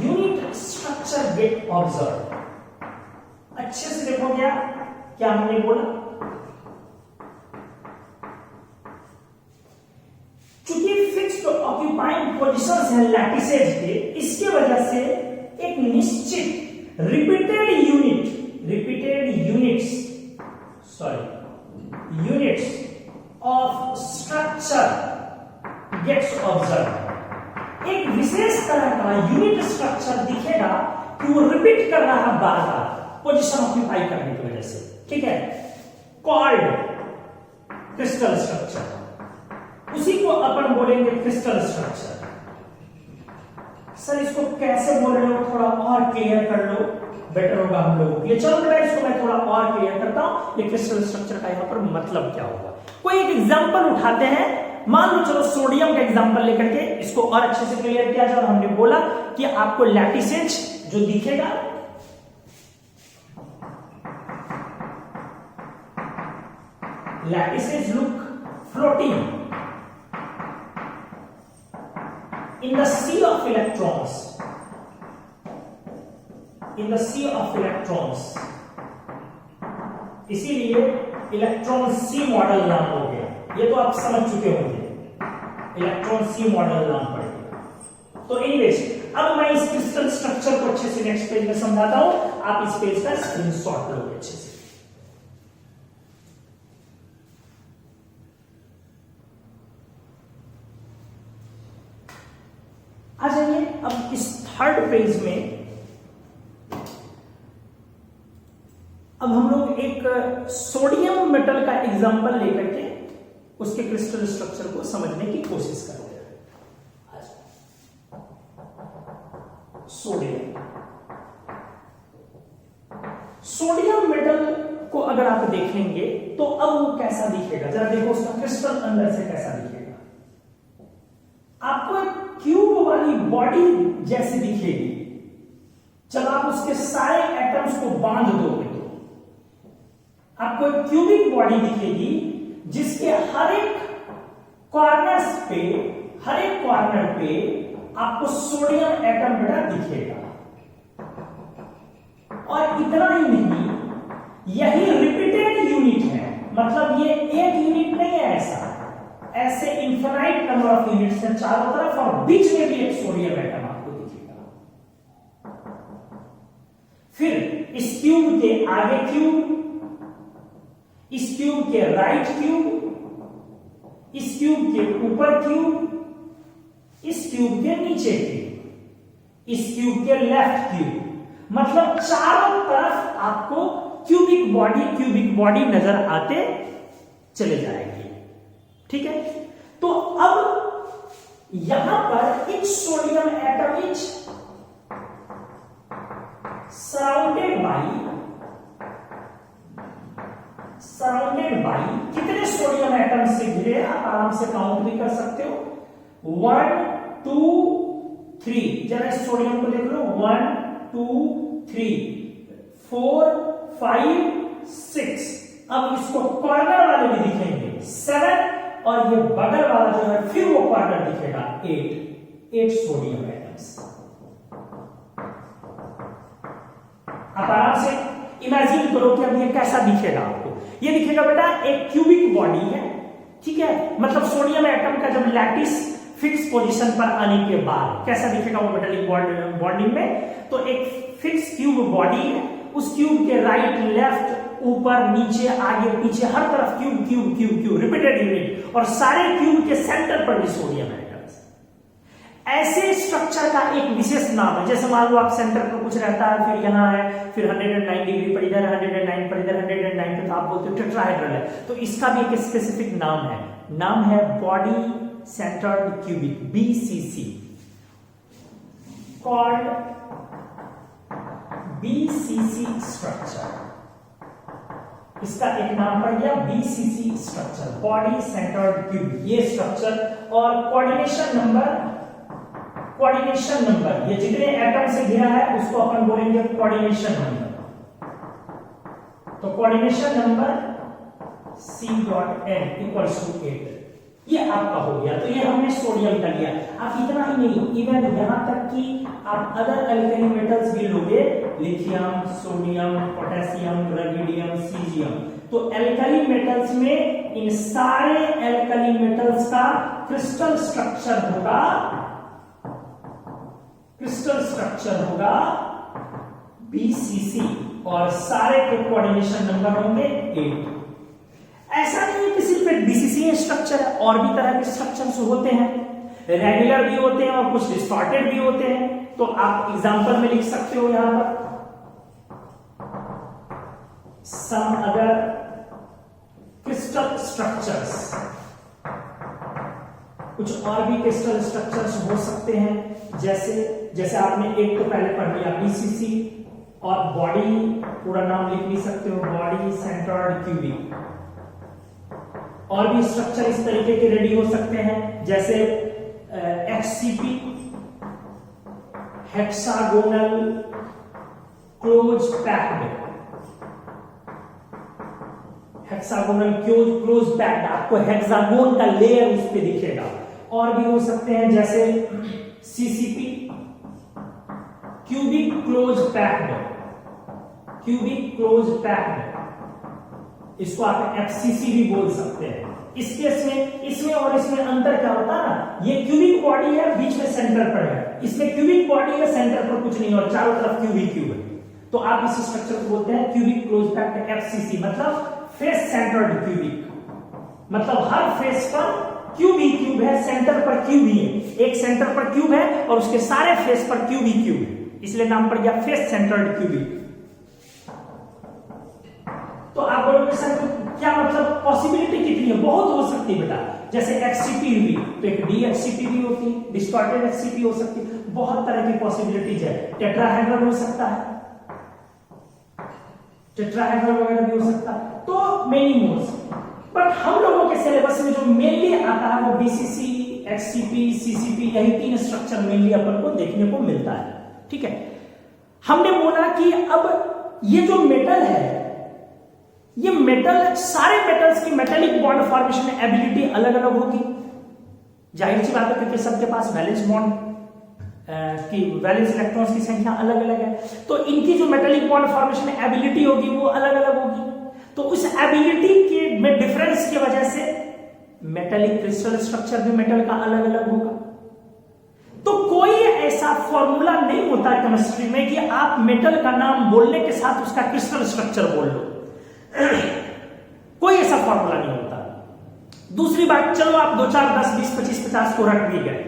unit structure get observed। अच्छे से देखो क्या हमने बोला, चूंकि फिक्स्ड ऑक्यूपाइंग पोजिशंस हैं लैटिसेज के, इसके वजह से एक निश्चित repeated units of structure gets observe. एक विशेष तरह का यूनिट स्ट्रक्चर दिखेगा कि वो रिपीट कर रहा है बार बार पोजीशन ऑक्यूपाई करने की वजह से। ठीक है, कॉल्ड क्रिस्टल स्ट्रक्चर, उसी को अपन बोलेंगे क्रिस्टल स्ट्रक्चर। सर इसको कैसे बोल रहे हो, थोड़ा और क्लियर कर लो, बेटर होगा हम लोगों के लिए। चलो बेटा इसको मैं थोड़ा और क्लियर करता हूं, ये क्रिस्टल स्ट्रक्चर का यहां पर मतलब क्या होगा। कोई एक एग्जांपल उठाते हैं, मान लो चलो सोडियम का एग्जांपल लेकर के इसको और अच्छे से क्लियर किया जाए। और हमने बोला कि आपको लैटिसेज जो दिखेगा, lattices look floating in the sea of electrons, in the sea of electrons, इसीलिए इलेक्ट्रॉन सी मॉडल नाम हो गया। ये तो आप समझ चुके होंगे, इलेक्ट्रॉन सी मॉडल नाम पड़ गया। तो एनीवेज अब मैं इस क्रिस्टल स्ट्रक्चर को अच्छे से नेक्स्ट पेज में समझाता हूं, आप इस पेज का स्क्रीनशॉट लोगे अच्छे से। आ जाइए अब इस थर्ड पेज में। अब हम लोग एक सोडियम मेटल का एग्जांपल लेकर के उसके क्रिस्टल स्ट्रक्चर को समझने की कोशिश करेंगे। सोडियम मेटल को अगर आप देखेंगे तो अब वो कैसा दिखेगा, जरा देखो उसका क्रिस्टल अंदर से कैसा दिखेगा। आपको एक क्यूब वाली बॉडी जैसी दिखेगी। जब आप उसके सारे एटम्स को बांध दोगे तो आपको एक क्यूबिक बॉडी दिखेगी, जिसके हर एक कॉर्नर्स पे, हर एक कॉर्नर पे आपको सोडियम एटम बेटा दिखेगा। और इतना ही नहीं, यही रिपीटेड यूनिट है, मतलब ये एक यूनिट नहीं है, ऐसे इन्फिनाइट नंबर ऑफ यूनिट्स हैं चारों तरफ, और बीच में भी एक सोडियम एटम आपको दिखेगा। फिर इस क्यूब के आगे क्यूब, इस क्यूब के राइट क्यूब, इस क्यूब के ऊपर क्यूब, इस क्यूब के नीचे क्यूब, इस क्यूब के लेफ्ट क्यूब, मतलब चारों तरफ आपको क्यूबिक बॉडी नजर आते चले जाएगी। ठीक है, तो अब यहां पर एक sodium atom is surrounded by कितने सोडियम एटम से घिरे, आप आराम से काउंट भी कर सकते हो। 1 2 3, जरा इस सोडियम को देख लो, 1 2 3 4 5 6। अब इसको कॉर्नर वाले भी दिखेंगे 7, और ये बगल वाला जो है फिर वो कॉर्नर दिखेगा 8 सोडियम एटम्स। आप आराम से इमेजिन करो कि अब ये कैसा दिखेगा आपको। ये दिखेगा बेटा एक क्यूबिक बॉडी है, ठीक है, मतलब सोडियम एटम का जब लैटिस फिक्स पोजीशन पर आने के बाद कैसा दिखेगा वो मेटालिक बॉन्डिंग में। तो एक फिक्स क्यूब बॉडी है, उस क्यूब के राइट लेफ्ट ऊपर नीचे आगे पीछे हर तरफ क्यूब रिपीटेड यूनिट, और सारे क्यूब के सेंटर पर भी सोडियम एटम्स। ऐसे स्ट्रक्चर का एक विशेष नाम है, जैसे मान लो आप सेंटर पर कुछ रहता है, फिर यहाँ है, फिर 109 डिग्री पर इधर, 109 पर इधर, 109 पे, तो आप बोलते हो टेट्राहेड्रल है। तो इसका भी एक स्पेसिफिक नाम है body centred cubic, BCC, called BCC structure. इसका एक नाम पड़ गया BCC structure, body centred cubic, ये स्ट्रक्चर। और कोऑर्डिनेशन नंबर, ये जितने एटम से घिरा है उसको अपन बोलेंगे कोऑर्डिनेशन नंबर। तो कोऑर्डिनेशन नंबर C.N = 8, ये आपका हो गया। तो ये हमने सोडियम का लिया। आप इतना ही नहीं, इवन यहां तक कि आप अदर अल्कली मेटल्स भी लोगे, lithium, sodium, potassium, rubidium, caesium. तो अल्कली मेटल्स में इन सारे अल्कली मेटल्स का क्रिस्टल स्ट्रक्चर होगा BCC, और सारे के कोऑर्डिनेशन नंबर होंगे 8। ऐसा नहीं है कि सिर्फ एक BCC स्ट्रक्चर है, और भी तरह के स्ट्रक्चर्स होते हैं, रेगुलर भी होते हैं और कुछ डिस्टॉर्टेड भी होते हैं। तो आप एग्जांपल में लिख सकते हो यहां पर सम अदर क्रिस्टल स्ट्रक्चर्स, कुछ और भी क्रिस्टल स्ट्रक्चर्स हो सकते हैं, जैसे आपने एक तो पहले पढ़ लिया BCC, और बॉडी पूरा नाम लिख भी सकते हो, बॉडी सेंटर्ड क्यूबिक। और भी स्ट्रक्चर इस तरीके के रेडी हो सकते हैं, जैसे HCP, hexagonal close packed, hexagonal close packed, आपको हेक्सागोन का लेयर उस पे दिखेगा। और भी हो सकते हैं जैसे CCP, cubic close packed, cubic close packed, इसको आप FCC भी बोल सकते हैं। इस केस में इसमें और इसमें अंतर क्या होता है ना, ये क्यूबिक बॉडी है, बीच में सेंटर पर है, इसमें क्यूबिक बॉडी है, सेंटर पर कुछ नहीं और चारों तरफ क्यूबिक क्यूब है, तो आप इस स्ट्रक्चर को बोलते हैं क्यूबिक क्लोज पैक्ड FCC, मतलब फेस सेंटर्ड क्यूबिक, मतलब हर फेस पर क्यूब ही क्यूब है, सेंटर पर क्यूब ही है, एक सेंटर पर क्यूब है और उसके सारे फेस पर क्यूब ही क्यूब है, इसलिए नाम पड़ गया फेस सेंटर्ड क्यूबिक। तो आप बोलोगे सर क्या मतलब पॉसिबिलिटी कितनी है, बहुत हो सकती है बेटा, जैसे HCP भी, तो एक DHCP भी होती है, डिस्टॉर्टेड HCP हो सकती है, बहुत तरह की पॉसिबिलिटीज है, टेट्राहेड्रल हो सकता है, टेट्राहेड्रल वगैरह भी हो सकता है, तो मेनी मोड्स। बट हम लोगों के सिलेबस में जो मेनली आता है वो BCC, HCP, CCP, यही तीन स्ट्रक्चर मेनली अपन को देखने को मिलता है। ठीक है, हमने बोला कि अब ये जो मेटल है, ये मेटल, सारे मेटल्स की मेटेलिक बॉन्ड फॉर्मेशन एबिलिटी अलग अलग होगी, जाहिर सी बात है, क्योंकि सबके पास वैलेंस बॉन्ड की वैलेंस इलेक्ट्रॉन्स की संख्या अलग अलग है, तो इनकी जो मेटेलिक बॉन्ड फॉर्मेशन एबिलिटी होगी वो अलग अलग होगी। तो उस एबिलिटी के में डिफरेंस की वजह से मेटेलिक क्रिस्टल स्ट्रक्चर भी मेटल का अलग अलग होगा। तो कोई ऐसा फॉर्मूला नहीं होता केमिस्ट्री में कि आप मेटल का नाम बोलने के साथ उसका क्रिस्टल स्ट्रक्चर बोल लो, कोई ऐसा फॉर्मूला नहीं होता। दूसरी बात, चलो आप 2, 4, 10, 20, 25, 50 को रट भी गए,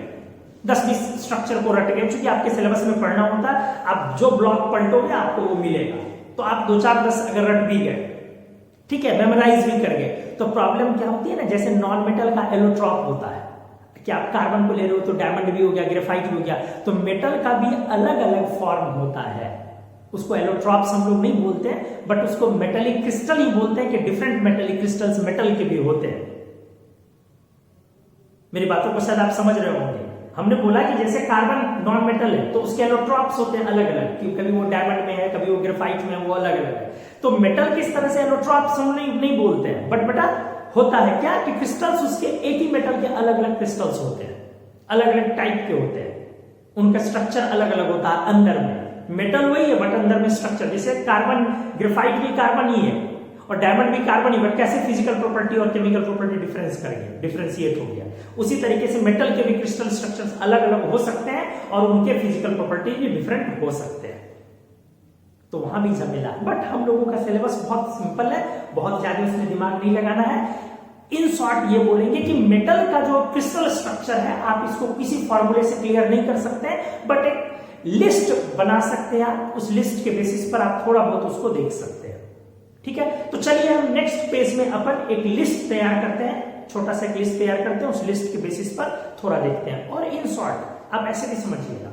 10-20 स्ट्रक्चर को रट गए, क्योंकि आपके सिलेबस में पढ़ना होता है, आप जो ब्लॉक पलटोगे आपको वो मिलेगा, तो आप 2, 4, 10 अगर रट भी गए, ठीक है, मेमोराइज भी कर गए, तो प्रॉब्लम क्या होती है ना, जैसे नॉन मेटल का एलोट्रॉप होता है कि आप कार्बन को ले रहे हो तो डायमंड भी हो गया, ग्रेफाइट भी हो गया, तो मेटल का भी अलग अलग फॉर्म होता है, उसको एलोट्रॉप्स हम लोग नहीं बोलते हैं, बट उसको मेटेलिक क्रिस्टल ही बोलते हैं कि डिफरेंट मेटेलिक क्रिस्टल्स मेटल के भी होते हैं। मेरी बातों को शायद आप समझ रहे होंगे। हमने बोला कि जैसे कार्बन नॉन मेटल है तो उसके एलोट्रॉप्स होते हैं अलग अलग, कि कभी वो डायमंड में है, कभी वो ग्रेफाइट में है, वो अलग अलग है। तो मेटल किस तरह से एलोट्रॉप्स हम नहीं बोलते हैं, बट बेटा होता है क्या कि क्रिस्टल्स उसके एक ही मेटल के अलग अलग क्रिस्टल्स होते हैं, अलग अलग टाइप के होते हैं, उनका स्ट्रक्चर अलग अलग होता है। अंदर में मेटल वही है बट अंदर में स्ट्रक्चर, जैसे कार्बन, ग्रेफाइट भी कार्बन ही है और डायमंड भी कार्बन ही, बट कैसे फिजिकल प्रॉपर्टी और केमिकल प्रॉपर्टी डिफरेंशिएट हो गया, उसी तरीके से मेटल के भी क्रिस्टल स्ट्रक्चर्स अलग अलग हो सकते हैं और उनके फिजिकल प्रॉपर्टी भी डिफरेंट हो सकते हैं, तो वहां भी झमेला। बट हम लोगों का सिलेबस बहुत सिंपल है, बहुत ज्यादा उसमें दिमाग नहीं लगाना है। इन शॉर्ट ये बोलेंगे कि मेटल का जो क्रिस्टल स्ट्रक्चर है आप इसको किसी फॉर्मूले से क्लियर नहीं कर सकते, बट एक लिस्ट बना सकते हैं आप, उस लिस्ट के बेसिस पर आप थोड़ा बहुत उसको देख सकते हैं। ठीक है, तो चलिए हम नेक्स्ट पेज में अपन एक लिस्ट तैयार करते हैं, छोटा सा एक लिस्ट तैयार करते हैं, उस लिस्ट के बेसिस पर थोड़ा देखते हैं। और इन शॉर्ट आप ऐसे भी समझिएगा,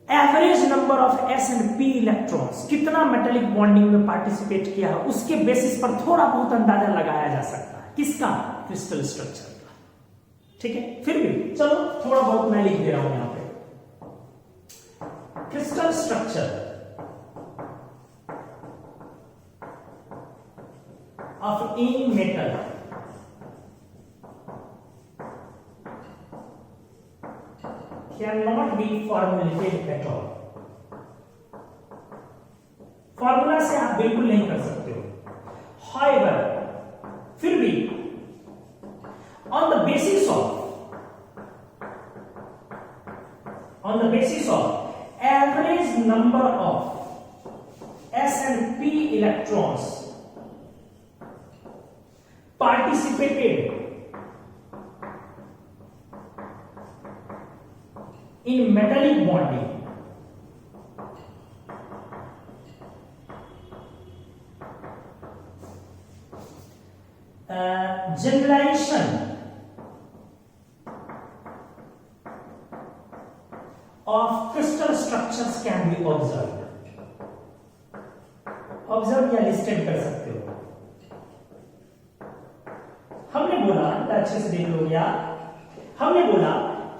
average number of S and P electrons, कितना मेटेलिक बॉन्डिंग में पार्टिसिपेट किया है, उसके बेसिस पर थोड़ा बहुत अंदाजा लगाया जा सकता है, किसका, क्रिस्टल स्ट्रक्चर का। ठीक है, फिर भी चलो थोड़ा बहुत मैं लिख दे रहा हूं यहां पे, crystal structure of any metal cannot be formulated at all। Formula से आप बिल्कुल नहीं कर सकते हो। However, फिर भी on the basis of average number of S and P electrons participated in metallic bonding, generalization of crystal structures can be observed। Observe या लिस्टेड कर सकते हो। हमने बोला, अच्छे से देख लो यार, हमने बोला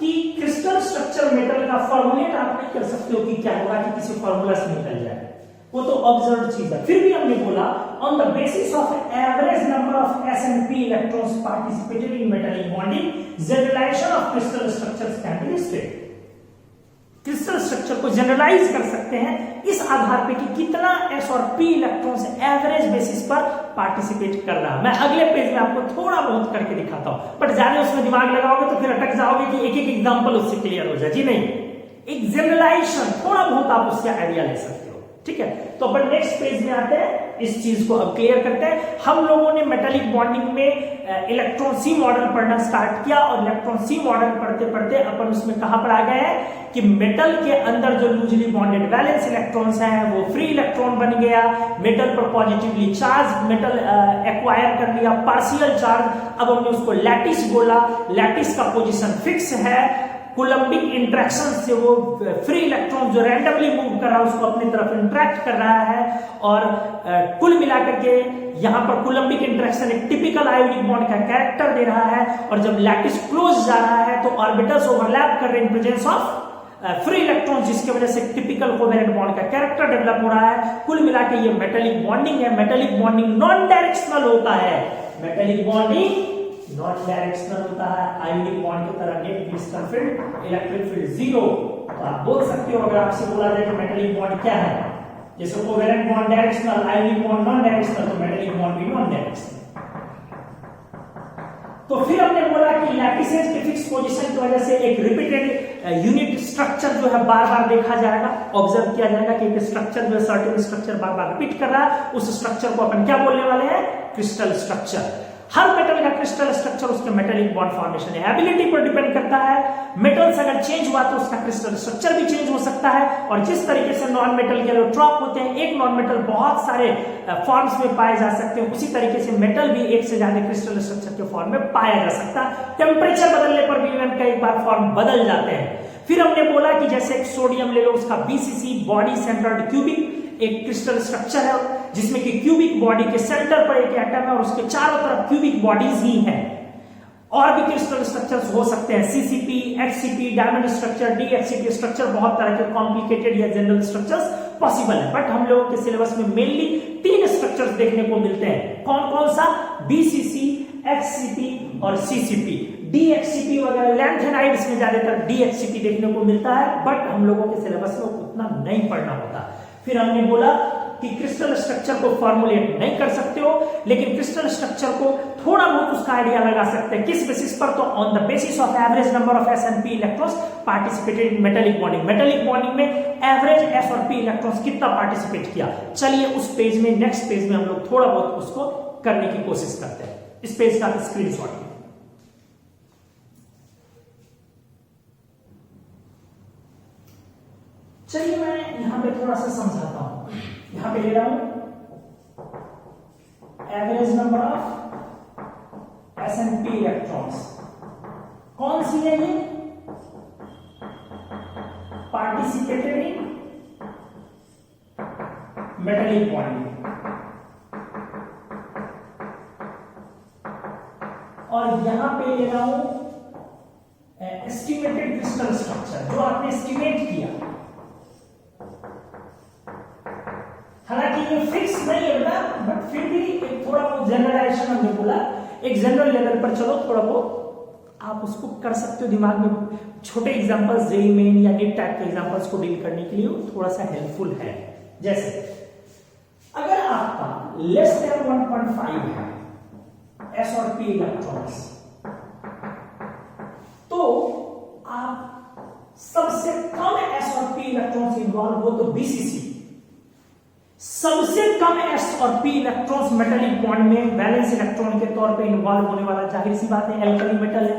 कि क्रिस्टल स्ट्रक्चर मेटल का फॉर्मुलेट आप नहीं कर सकते हो कि क्या होगा कि किसी फॉर्मूला से निकल जाए, वो तो ऑब्जर्व चीज है। फिर भी हमने बोला on the basis of average number of S and P electrons participated in metallic bonding, generalisation of crystal structures can be listed. Crystal structure को जनरलाइज कर सकते हैं इस आधार पे कि कितना s और p इलेक्ट्रॉन्स एवरेज बेसिस पर पार्टिसिपेट कर रहा है। मैं अगले पेज में आपको थोड़ा बहुत करके दिखाता हूं, बट ज्यादा उसमें दिमाग लगाओगे तो फिर अटक जाओगे कि एक एक एग्जांपल उससे क्लियर हो जाए। जी नहीं, एक जनरलाइजेशन थोड़ा बहुत आप उससे आइडिया ले सकते हो, ठीक है। तो अपन नेक्स्ट पेज में आते हैं, इस चीज को अब क्लियर करते हैं। हम लोगों ने मेटालिक बॉन्डिंग में इलेक्ट्रॉन सी मॉडल पढ़ना स्टार्ट किया और इलेक्ट्रॉन सी मॉडल पढ़ते पढ़ते अपन उसमें कहां पर आ गए हैं कि मेटल के अंदर जो लूजली बॉन्डेड वैलेंस इलेक्ट्रॉन्स हैं वो फ्री इलेक्ट्रॉन बन गया, मेटल पर पॉजिटिवली चार्ज मेटल एक्वायर कर लिया, पार्शियल चार्ज। अब हमने उसको लैटिस बोला, लैटिस का पोजीशन फिक्स है, कूलम्बिक इंटरेक्शन से वो फ्री इलेक्ट्रॉन जो रैंडमली मूव कर रहा है उसको अपनी तरफ इंटरेक्ट कर रहा है और कुल मिलाकर के यहां पर कूलम्बिक इंटरेक्शन एक टिपिकल आयोनिक बॉन्ड का कैरेक्टर दे रहा है। और जब लैटिस क्लोज जा रहा है तो ऑर्बिटल्स ओवरलैप कर रहे हैं in presence of free electron, जिसकी वजह से टिपिकल कोवेलेंट बॉन्ड का कैरेक्टर डेवलप हो रहा है। कुल मिलाकर ये मेटालिक बॉन्डिंग है। मेटालिक बॉन्डिंग नॉन डायरेक्शनल होता है, मेटालिक बॉन्डिंग नॉन डायरेक्शनल होता है। आयोनिक बॉन्ड की तरह net crystal field, electric field zero. तो आप बोल सकते हो अगर आपसे बोला जाए कि मेटालिक बॉन्ड क्या है, जैसे covalent bond directional, ionic bond non directional, तो मेटालिक बॉन्ड भी नॉन डायरेक्शनल। तो फिर हमने बोला कि लैटिसेस के फिक्स पोजीशन की वजह से एक रिपीटेड यूनिट स्ट्रक्चर जो है बार बार देखा जाएगा, ऑब्जर्व किया जाएगा कि एक स्ट्रक्चर जो है सर्टेन स्ट्रक्चर बार बार रिपीट कर रहा है। उस स्ट्रक्चर को अपन क्या बोलने वाले हैं, क्रिस्टल स्ट्रक्चर। हर मेटल का क्रिस्टल स्ट्रक्चर उसके मेटालिक बॉन्ड फॉर्मेशन है, एबिलिटी पर डिपेंड करता है। मेटल्स अगर चेंज हुआ तो उसका क्रिस्टल स्ट्रक्चर भी चेंज हो सकता है। और जिस तरीके से नॉन मेटल के एलोट्रॉप होते हैं, एक नॉन मेटल बहुत सारे फॉर्म्स में पाए जा सकते हैं, उसी तरीके से मेटल भी एक से ज्यादा क्रिस्टल स्ट्रक्चर के फॉर्म में पाया जा सकता है। टेम्परेचर बदलने पर भी इवन कई बार फॉर्म बदल जाते हैं। फिर हमने बोला कि जैसे एक सोडियम ले लो, उसका बीसीसी बॉडी सेंटर्ड क्यूबिक एक क्रिस्टल स्ट्रक्चर है जिसमें कि क्यूबिक बॉडी के सेंटर पर एक एटम है और उसके चारों तरफ क्यूबिक बॉडीज ही हैं। और भी क्रिस्टल स्ट्रक्चर्स हो सकते हैं, CCP, HCP, diamond structure, DHCP structure, बहुत तरह के कॉम्प्लिकेटेड या जनरल स्ट्रक्चर्स पॉसिबल है। बट हम लोगों के सिलेबस में मेनली 3 स्ट्रक्चर्स देखने को मिलते हैं। कौन कौन सा, बीसीसी, एचसीपी और सीसीपी। डीएचसीपी वगैरह लैंथेनाइड्स में ज्यादातर डीएचसीपी देखने को मिलता है, बट हम लोगों के सिलेबस में उतना नहीं पढ़ना होता। फिर हमने बोला कि क्रिस्टल स्ट्रक्चर को फॉर्मुलेट नहीं कर सकते हो, लेकिन क्रिस्टल स्ट्रक्चर को थोड़ा बहुत उसका आइडिया लगा सकते हैं। किस बेसिस पर, तो on the basis of average number of S and P electrons participated in metallic bonding. Metallic bonding में एवरेज एस और पी इलेक्ट्रॉन्स कितना पार्टिसिपेट किया। चलिए उस पेज में, नेक्स्ट पेज में हम लोग थोड़ा बहुत उसको करने की कोशिश करते हैं। इस पेज का स्क्रीनशॉट है। चलिए मैं यहां पे थोड़ा सा समझाता हूं। यहां पे ले रहा हूं average number of S and P electrons. कौन सी है ये, पार्टिसिपेटेड इन मेटालिक बॉन्डिंग। और यहां पे ले रहा हूं एस्टिमेटेड क्रिस्टल स्ट्रक्चर, जो आपने एस्टिमेट किया। हालांकि ये फिक्स नहीं है ना, बट फिर भी एक थोड़ा बहुत जनरलाइजेशन हमने बोला, एक जनरल लेवल पर चलो थोड़ा बहुत आप उसको कर सकते हो दिमाग में। छोटे एग्जांपल्स जेई मेन या नीट टाइप के एग्जांपल्स को डील करने के लिए थोड़ा सा हेल्पफुल है। जैसे अगर आपका लेस देन 1.5 है एस और पी इलेक्ट्रॉन्स, तो आप सबसे कम एस और पी इलेक्ट्रॉन्स इन्वॉल्व हो तो बीसीसी, सबसे कम एस और पी इलेक्ट्रॉन्स मेटालिक बॉन्ड में वैलेंस इलेक्ट्रॉन के तौर पे इन्वॉल्व होने वाला, जाहिर सी बात है एल्कली मेटल है।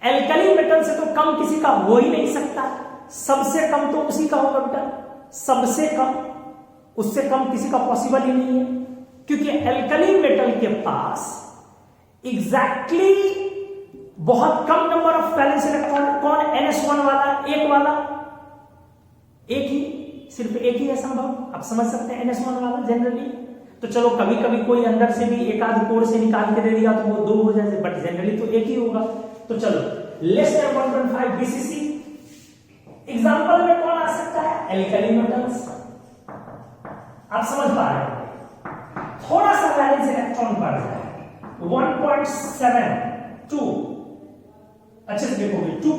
एल्कली मेटल से तो कम किसी का हो ही नहीं सकता, सबसे कम तो उसी का होगा बेटा, सबसे कम, उससे कम किसी का पॉसिबल ही नहीं है। क्योंकि एल्कली मेटल के पास एग्जैक्टली बहुत कम नंबर ऑफ वैलेंस इलेक्ट्रॉन, कौन, NS1 वाला, एक वाला, एक ही, सिर्फ एक ही है संभव। आप समझ सकते हैं NS1 वाला जनरली। तो चलो कभी कभी कोई अंदर से भी एक आध कोर से निकाल के दे दिया तो वो 2 हो जाए, बट जनरली तो एक ही होगा। तो चलो लेस देन 1.5 बीसीसी। एग्जांपल में कौन आ सकता है, एल्कली मेटल्स। आप समझ पा रहे हैं, थोड़ा सा वैलेंस इलेक्ट्रॉन बढ़ जाए 1.72, अच्छे से देखोगे 2.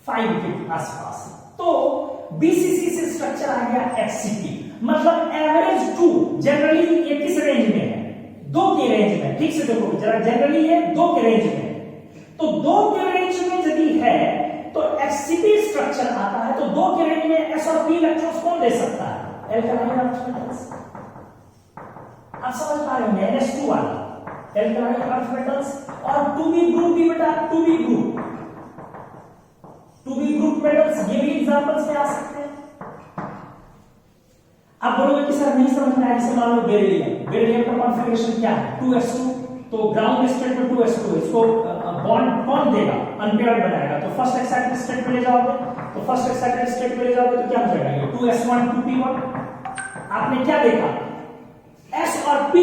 5 के आसपास। तो बीसीसी से स्ट्रक्चर आ गया एचसीपी, मतलब एवरेज 2। जनरली ये किस रेंज में है? 2 के रेंज में। ठीक से देखो जरा, जनरली ये 2 के रेंज में। तो 2 के रेंज में यदि है तो एचसीपी स्ट्रक्चर आता है। तो 2 के रेंज में एस और पी इलेक्ट्रॉन्स कौन दे सकता है? Alkaline earth metals. आप समझ पा रहे होंगे, NH2 वाला एल्कालाइन अर्थ मेटल्स। और 2b ग्रुप भी बेटा, 2b ग्रुप मेटल्स, ये भी एग्जांपल्स में आ सकते हैं। आप बोलोगे कि सर नहीं समझ में आया, जैसे मान लो बेरिलियम का कॉन्फ़िगरेशन क्या है? 2s2। तो ग्राउंड स्टेट में 2s2, इसको बॉन्ड कौन देगा? अनपेयर्ड बनाएगा। तो फर्स्ट एक्साइटेड स्टेट में ले जाओगे, तो फर्स्ट एक्साइटेड स्टेट में ले जाओगे तो क्या हो जाएगा? ये 2s1 2p1। आपने क्या देखा? s और p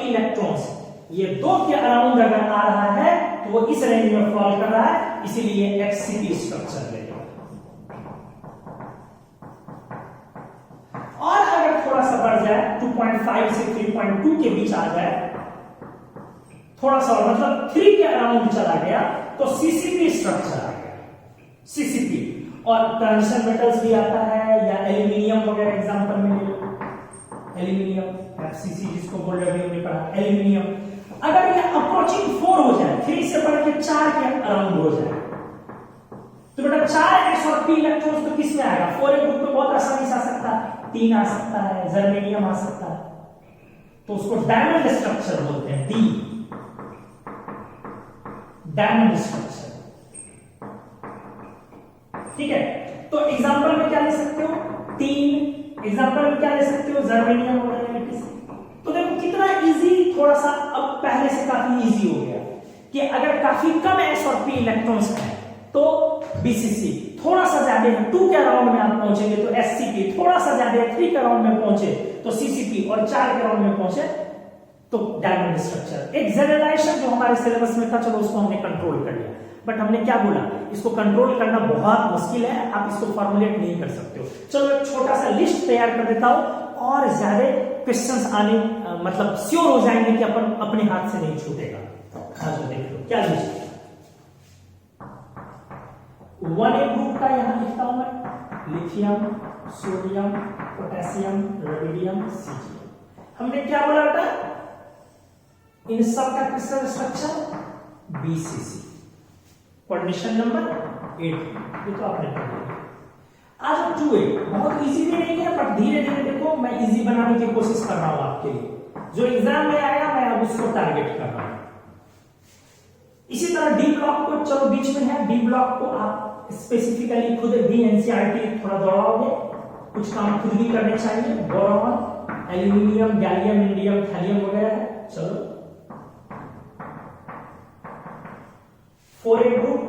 इलेक्ट्रॉन्स ये 2 के अराउंड अगर आ रहा है तो वो इस रेंज में फॉल कर रहा है, इसीलिए एचसीपी स्ट्रक्चर लेगा। और अगर थोड़ा सा बढ़ जाए 2.5 से 3.2 के बीच आ जाए, थोड़ा सा मतलब 3 के अराउंड चला गया, तो सीसीपी स्ट्रक्चर आ गया। सीसीपी और ट्रांजिशन मेटल्स भी आता है, या एल्यूमिनियम वगैरह एग्जांपल में ले लो। एल्यूमिनियम एफसीसी जिसको बोल रहे हैं, हमने पढ़ा एल्यूमिनियम। अगर ये अप्रोचिंग 4 हो जाए, 3 से बढ़ के 4 के अराउंड हो जाए, तो बेटा 4 एस और पी इलेक्ट्रॉन्स तो किस में आएगा? 4a ग्रुप में बहुत आसानी से आ सकता है, 3 आ सकता है, जर्मेनियम आ सकता है। तो उसको डायमंड स्ट्रक्चर बोलते हैं, डी डायमंड स्ट्रक्चर। ठीक है, तो एग्जांपल में क्या ले सकते हो? 3। एग्जांपल में क्या ले सकते हो? जर्मेनियम वगैरह। तो देखो कितना इजी, थोड़ा सा अब पहले से काफी इजी हो गया कि अगर काफी कम एस और पी इलेक्ट्रॉन्स हैं तो बीसीसी, थोड़ा सा ज्यादा है 2 के अराउंड में आप पहुंचेंगे तो एससीपी, थोड़ा सा ज्यादा 3 के अराउंड में पहुंचे तो सीसीपी, और 4 के अराउंड में पहुंचे तो डायमंड स्ट्रक्चर। एक जनरलाइजेशन जो हमारे सिलेबस में था, चलो उसको हमने कंट्रोल कर लिया, बट हमने क्या बोला, इसको कंट्रोल करना बहुत मुश्किल है, आप इसको फॉर्मुलेट नहीं कर सकते हो। चलो एक छोटा सा लिस्ट तैयार कर देता हूं, और ज्यादा क्वेश्चंस आने मतलब श्योर हो जाएंगे कि अपन अपने हाथ से नहीं छूटेगा। हाँ जो देख लो क्या लिस्ट। 1a ग्रुप का यहां लिखता हूं मैं, lithium, sodium, potassium, rubidium, caesium. हमने क्या बोला था? इन सब का crystal structure BCC. Condition number 8, ये तो आपने पढ़ लिया। आज 2a बहुत इजी भी नहीं है, पर धीरे धीरे देखो मैं इजी बनाने की कोशिश कर रहा हूं आपके लिए। जो एग्जाम में आएगा मैं अब उसको टारगेट कर रहा हूं। इसी तरह डी ब्लॉक को, चलो बीच में है, डी ब्लॉक को आप स्पेसिफिकली खुद भी एनसीईआरटी थोड़ा दौड़ाओगे, कुछ काम खुद भी करने चाहिए। Boron, aluminium, gallium, indium, thallium वगैरह है। चलो 4a group,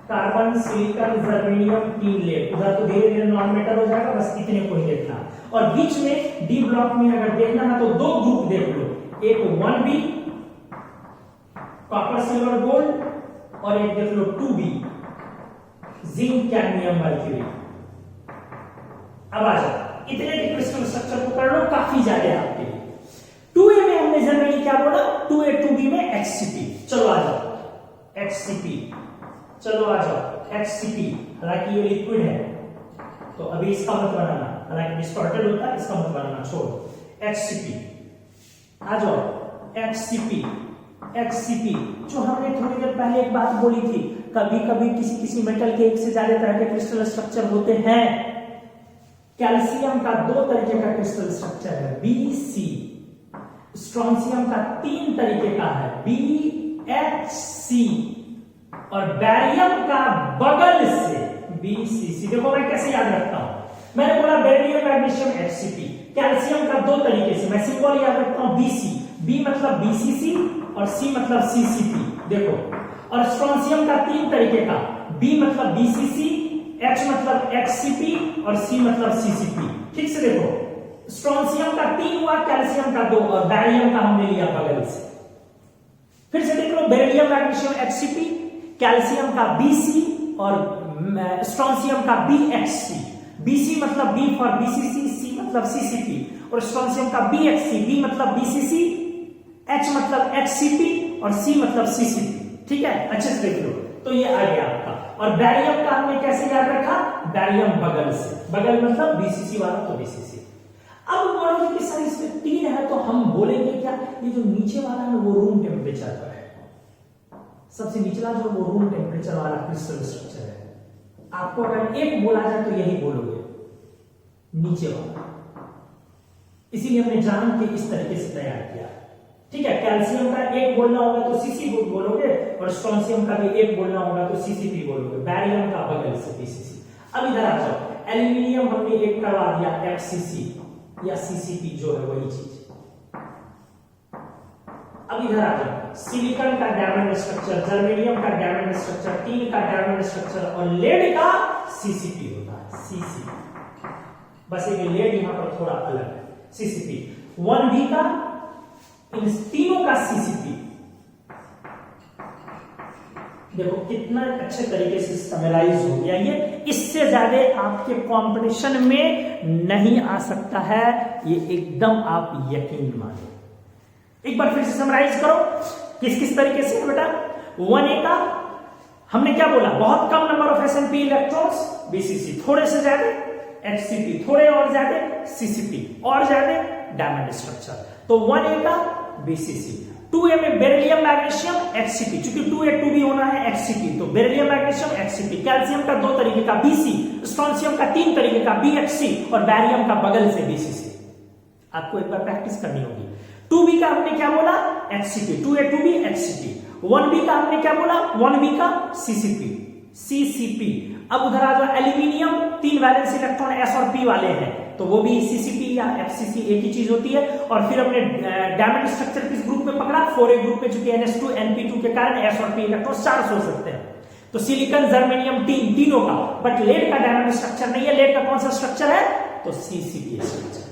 carbon, silicon, germanium, tin lead. उधर तो धीरे धीरे नॉन मेटल हो जाएगा, बस इतने को ही देखना। और बीच में डी ब्लॉक में अगर देखना है तो 2 ग्रुप देख लो, एक 1b कॉपर, सिल्वर, गोल्ड, और एक देख लो 2b जिंक, कैडमियम, मर्क्यूरी। अब आ जाओ, इतने के क्रिस्टल स्ट्रक्चर को कर लो, काफी ज्यादा है आपके लिए। 2a में हमने जनरली क्या बोला? 2a 2b में HCP। चलो आ जाओ HCP, चलो आ जाओ HCP। हालांकि ये लिक्विड है तो अभी इसका मत बनाना, हालांकि डिस्टॉर्टेड होता है, इसका मत बनाना, छोड़ो। HCP आ जाओ, HCP जो हमने थोड़ी देर पहले एक बात बोली थी, कभी कभी किसी मेटल के एक से ज्यादा तरह के क्रिस्टल स्ट्रक्चर होते हैं। कैल्शियम का 2 तरीके का क्रिस्टल स्ट्रक्चर है, BC। स्ट्रोंशियम का 3 तरीके का है, BHC। और बैरियम का बगल से BCC। देखो मैं कैसे याद रखता हूं, मैंने बोला बेरिलियम, मैग्नीशियम, HCP। कैल्शियम का 2 तरीके से, मैं सिंबल याद रखता हूं BC। B मतलब BCC और C मतलब CCP। देखो, और स्ट्रोंशियम का 3 तरीके का, B मतलब BCC, H मतलब HCP और C मतलब CCP। ठीक से देखो, स्ट्रोंशियम का 3 हुआ, कैल्शियम का 2, और बैरियम का हमने लिया बगल से। फिर से देख लो, बेरिलियम, मैग्नीशियम, HCP, कैल्शियम का BC और स्ट्रोंशियम का BHC। BC मतलब B फॉर BCC, C मतलब CCP, और स्ट्रोंशियम का BHC, B मतलब BCC, H मतलब HCP और C मतलब CCP। ठीक है, अच्छे से देख लो। तो ये आ गया आपका। और बैरियम का हमने कैसे याद रखा, बैरियम बगल से, बगल मतलब बीसीसी वाला तो बीसीसी। अब बोलोगे कि सर इसमें 3 है तो हम बोलेंगे क्या, ये जो नीचे वाला है वो रूम टेम्परेचर पर है, सबसे निचला जो वो रूम टेम्परेचर वाला क्रिस्टल स्ट्रक्चर है। आपको अगर एक बोला जाए तो यही बोलोगे, नीचे वाला। इसीलिए हमने जान के इस तरीके से तैयार किया। ठीक है, कैल्शियम का एक बोलना होगा तो सीसी बोलोगे, और स्ट्रोंशियम का भी एक बोलना होगा तो सीसीपी बोलोगे, बैरियम का बगल से बीसीसी। अब इधर आ जाओ, एल्यूमिनियम हमने एक करवा दिया एफसीसी या सीसीपी जो है वही चीज। अब इधर आ जाओ, सिलिकॉन का डायमंड स्ट्रक्चर, जर्मेनियम का डायमंड स्ट्रक्चर, टीन का डायमंड स्ट्रक्चर और लेड का सीसीपी होता है, सीसीपी। बस एक लेड यहां पर थोड़ा अलग है, सीसीपी। 1B का, इन तीनों का सीसीपी। देखो कितना अच्छे तरीके से समराइज हो गया ये, इससे ज्यादा आपके कंपटीशन में नहीं आ सकता है, ये एकदम आप यकीन मानो। एक बार फिर से समराइज करो, किस किस तरीके से बेटा। 1A का हमने क्या बोला, बहुत कम number of SnP electrons, BCC थोड़े से ज्यादा, HCP थोड़े और ज्यादा, CCP और ज्यादा, डायमंड स्ट्रक्चर। तो 1A का BCC। 2A में बेरिलियम मैग्नीशियम HCP, चूंकि 2A 2B होना है HCP, तो बेरिलियम मैग्नीशियम HCP। कैल्शियम का 2 तरीके का BC, स्ट्रोंशियम का 3 तरीके का BHC और बैरियम का बगल से BCC। आपको एक बार प्रैक्टिस करनी होगी। 2B का हमने क्या बोला, HCP, 2A 2B HCP। 1B का हमने क्या बोला, 1B का CCP। अब उधर आ जाओ, एल्यूमिनियम 3 वैलेंस इलेक्ट्रॉन S और P वाले हैं, तो वो भी CCP या FCC एक ही चीज होती है। और फिर हमने डायमंड स्ट्रक्चर किस ग्रुप में पकड़ा, 4A ग्रुप में, चूंकि NH2 NP2 के कारण S और P इलेक्ट्रॉन 4 हो सकते हैं। तो सिलिकॉन, जर्मेनियम, टीन, तीनों का। बट लेड का डायमंड स्ट्रक्चर नहीं है, लेड का कौन सा स्ट्रक्चर है, तो CCP स्ट्रक्चर।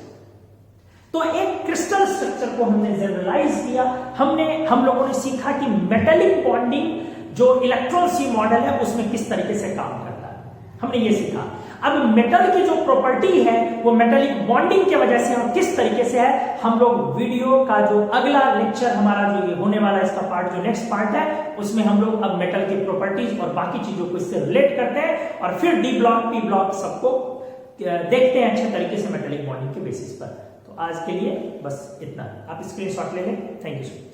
तो एक क्रिस्टल स्ट्रक्चर को हमने जनरलाइज किया। हम लोगों ने सीखा कि मेटेलिक बॉन्डिंग जो इलेक्ट्रॉन सी मॉडल है उसमें किस तरीके से काम करता है, हमने ये सीखा। अब मेटल की जो प्रॉपर्टी है वो मेटेलिक बॉन्डिंग की वजह से हम किस तरीके से है, हम लोग वीडियो का जो अगला लेक्चर हमारा जो ये होने वाला इसका पार्ट, जो नेक्स्ट पार्ट है, उसमें हम लोग अब मेटल की प्रॉपर्टीज और बाकी चीजों को इससे रिलेट करते हैं, और फिर डी ब्लॉक, पी ब्लॉक सबको देखते हैं अच्छे तरीके से मेटेलिक बॉन्डिंग के बेसिस पर। तो आज के लिए बस इतना, आप स्क्रीनशॉट ले लें। Thank you.